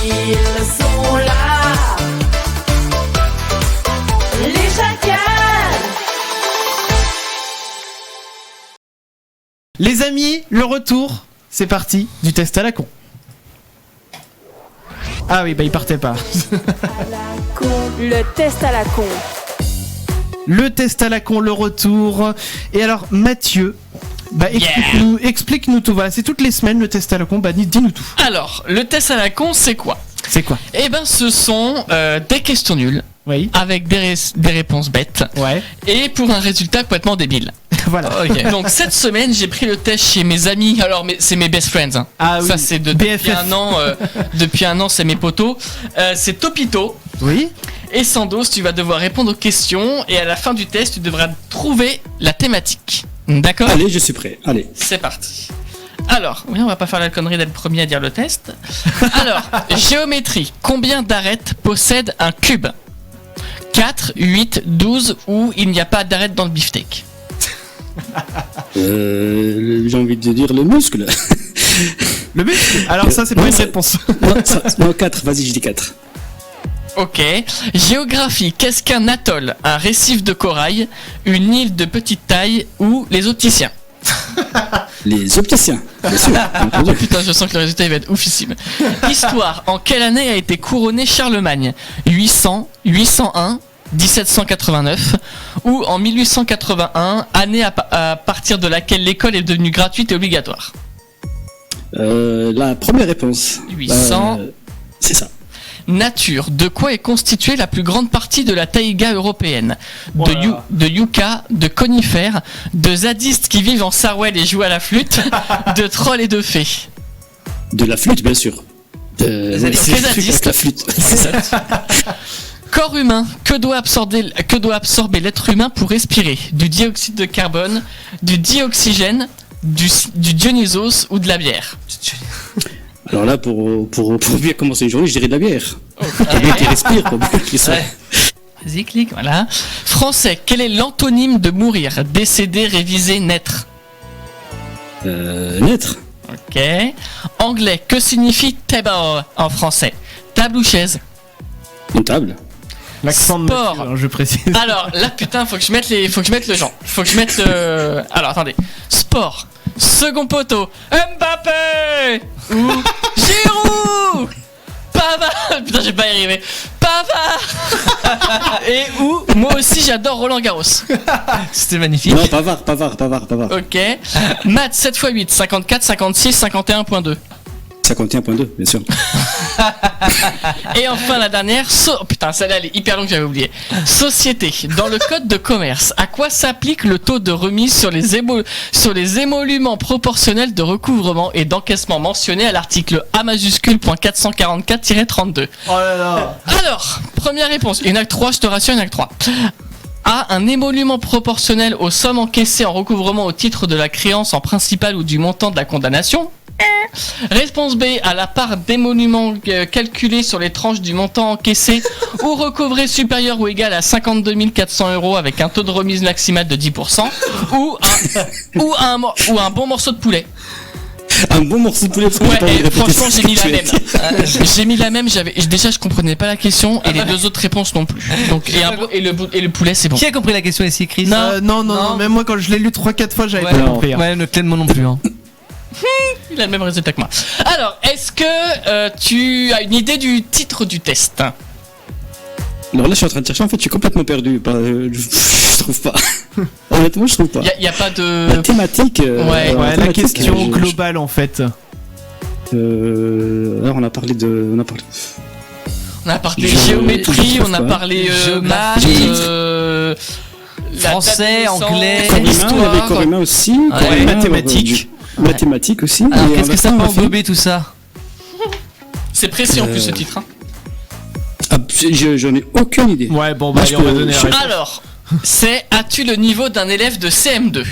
ils sont là. Les chacals. Les amis, le retour, c'est parti du test à la con. Ah oui, bah il partait pas. Le test à la con. Le test à la con, le retour. Et alors, Mathieu, bah explique-nous tout. Voilà, c'est toutes les semaines le test à la con, bah dis-nous tout. Alors, le test à la con, c'est quoi ? C'est quoi ? Eh ben, ce sont des questions nulles, Oui. avec des réponses bêtes, Ouais. et pour un résultat complètement débile. Voilà. Ok. Donc cette semaine, j'ai pris le test chez mes amis. Alors, c'est mes best friends. Hein. Ah oui. Ça, c'est depuis un an. Depuis un an, c'est mes potos. C'est Topito Oui. et Sandos. Tu vas devoir répondre aux questions et à la fin du test, tu devras trouver la thématique. D'accord ? Allez, je suis prêt. Allez. C'est parti. Alors, oui, on va pas faire la connerie d'être le premier à dire le test. Alors, géométrie. Combien d'arêtes possède un cube ? 4, 8, 12 ou il n'y a pas d'arête dans le beefsteak ? J'ai envie de dire le muscle. Le but ? Alors ça, c'est pas une réponse. Non, 4, vas-y, je dis 4. Ok. Géographie. Qu'est-ce qu'un atoll ? Un récif de corail, une île de petite taille ou les opticiens ? Les opticiens, bien sûr. Oh putain, je sens que le résultat il va être oufissime. Histoire. En quelle année a été couronné Charlemagne ? 800, 801, 1789 ou en 1881, année à partir de laquelle l'école est devenue gratuite et obligatoire ? La première réponse. 800. C'est ça. Nature. De quoi est constituée la plus grande partie de la taïga européenne ? Voilà. De yucca, de conifères, de zadistes qui vivent en Sarwell et jouent à la flûte, de trolls et de fées. De la flûte, bien sûr. Les zadistes. Avec la flûte. C'est ça. Corps humain. Que doit absorber l'être humain pour respirer ? Du dioxyde de carbone, du dioxygène, du Dionysos ou de la bière ? Alors là, pour bien commencer une journée, je dirais de la bière. Pour bien qu'il respire, pour bien qu'il soit. Ouais. Vas-y, clique, voilà. Français, quel est l'antonyme de mourir ? Décéder, réviser, naître. Naître. Ok. Anglais, que signifie table en français ? Table ou chaise ? Une table. L'accent de Sport. Mathieu, hein, je précise. Alors là, putain, faut que je mette le genre. Faut que je mette le. Alors attendez. Sport. Second poteau. Mbappé ou Giroud. Pavard. Putain, j'ai pas y arrivé. Pavard. Et où moi aussi j'adore Roland Garros. C'était magnifique. Non, Pavard. Ok. Maths 7 x 8, 54, 56, 51.2. 51.2, bien sûr. Et enfin la dernière, putain celle-là elle est hyper longue, j'avais oublié. Société. Dans le code de commerce, à quoi s'applique le taux de remise sur les émoluments proportionnels de recouvrement et d'encaissement mentionné à l'article A majuscule .444-32 ? Oh là là. Alors, première réponse, il y en a que 3, je te rassure, il y en a que 3. A. Un émolument proportionnel aux sommes encaissées en recouvrement au titre de la créance en principal ou du montant de la condamnation. Réponse B. À la part d'émoluments calculés sur les tranches du montant encaissé ou recouvré supérieur ou égal à 52 400 € avec un taux de remise maximal de 10% ou un bon morceau de poulet. Un bon morceau de poulet. Ouais, et franchement j'ai mis la même. J'ai mis la même. Déjà je comprenais pas la question et les deux autres réponses non plus. Donc et le poulet c'est bon. Qui a compris la question ici, Chris ? Non, même moi quand je l'ai lu 3-4 fois, j'avais Ouais, pas non. compris. Hein. Ouais, moi non plus. Hein. Il a le même résultat que moi. Alors, est-ce que tu as une idée du titre du test ? Alors là, je suis en train de chercher, en fait, je suis complètement perdu. Je trouve pas. Honnêtement, je trouve pas. Il y a pas de... La thématique. Ouais, la question globale en fait. Alors, on a parlé de. On a parlé géométrie, on a parlé maths, français, anglais, corps humain, il y avait corps humain aussi. Corps humain, mathématiques. Mathématiques aussi. Alors, Et qu'est-ce que ça on peut a fait- englober tout ça ? C'est précis en plus ce titre. Hein. Ah, j'en ai aucune idée. Ouais, bon, bah, Moi, allez, on va donner la réponse. Alors, c'est as-tu le niveau d'un élève de CM2 ? Ouais,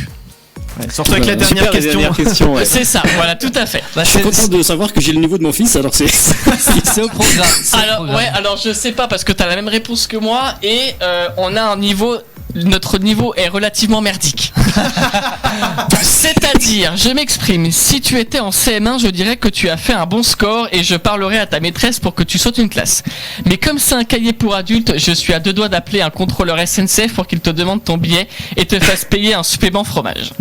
surtout avec la dernière Super, question. dernière question, ouais. C'est ça, voilà, tout à fait. Bah, Je suis content de savoir que j'ai le niveau de mon fils, alors c'est. c'est au programme. Alors, ouais, alors je sais pas parce que t'as la même réponse que moi et on a un niveau notre niveau est relativement merdique. C'est-à-dire, je m'exprime, si tu étais en CM1, je dirais que tu as fait un bon score et je parlerai à ta maîtresse pour que tu sautes une classe. Mais comme c'est un cahier pour adultes, je suis à 2 doigts d'appeler un contrôleur SNCF pour qu'il te demande ton billet et te fasse payer un supplément fromage.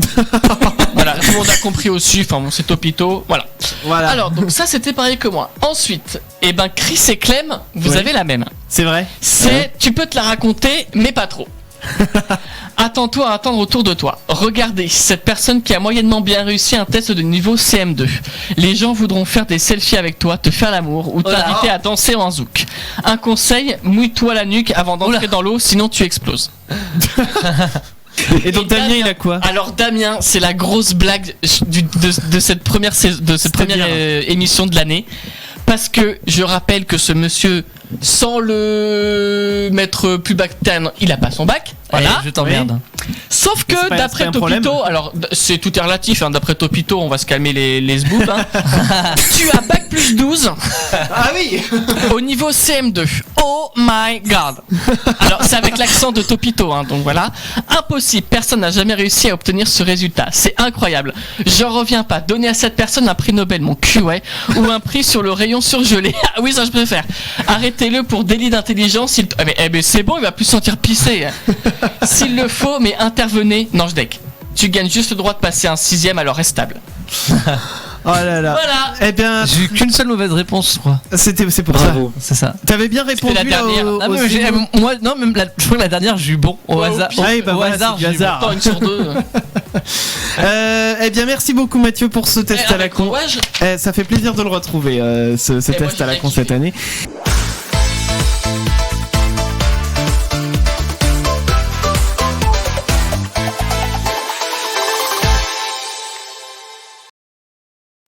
Voilà, tout le monde a compris aussi, enfin bon, c'est Topito, voilà. Alors, donc ça c'était pareil que moi. Ensuite, Chris et Clem, vous avez la même. C'est vrai. Tu peux te la raconter, mais pas trop. Attends-toi à attendre autour de toi. Regardez, cette personne qui a moyennement bien réussi un test de niveau CM2. Les gens voudront faire des selfies avec toi, te faire l'amour ou t'inviter à danser en zouk. Un conseil, mouille-toi la nuque avant d'entrer dans l'eau, sinon tu exploses. Et donc Damien, il a quoi? Alors Damien, c'est la grosse blague de cette première émission de l'année. Parce que je rappelle que ce monsieur, sans le mettre plus bac, il a pas son bac. Voilà. Je t'emmerde. Sauf que d'après Topito, alors c'est tout est relatif, hein, d'après Topito, on va se calmer les sboops. Hein. Tu as bac plus 12. Ah oui. Au niveau CM2. Oh my god. Alors c'est avec l'accent de Topito, hein, donc voilà. Impossible, personne n'a jamais réussi à obtenir ce résultat. C'est incroyable. J'en reviens pas. Donner à cette personne un prix Nobel, mon cul, ouais, ou un prix sur le rayon surgelé. Ah oui, ça je peux faire. Arrêtez-le pour délit d'intelligence. Mais c'est bon, il va plus se sentir pissé. S'il le faut, mais intervenez. Non, je deck. Tu gagnes juste le droit de passer un 6ème, alors reste stable. Oh là là. Voilà. Eh bien, J'ai eu qu'une seule mauvaise réponse, je crois. c'est pour Bravo. C'est ça. ça. T'avais bien répondu la dernière. au- Ah, au- mais moi, non, même je crois que la dernière, j'ai eu bon. Au hasard. Ouais, bah au voilà, hasard, c'est du j'ai eu bon. hasard. Attends, une sur deux. Eh bien, merci beaucoup Mathieu pour ce test à la con. Ouais, Ça fait plaisir de le retrouver, ce moi, test j'ai à la bien con kiffé. cette année.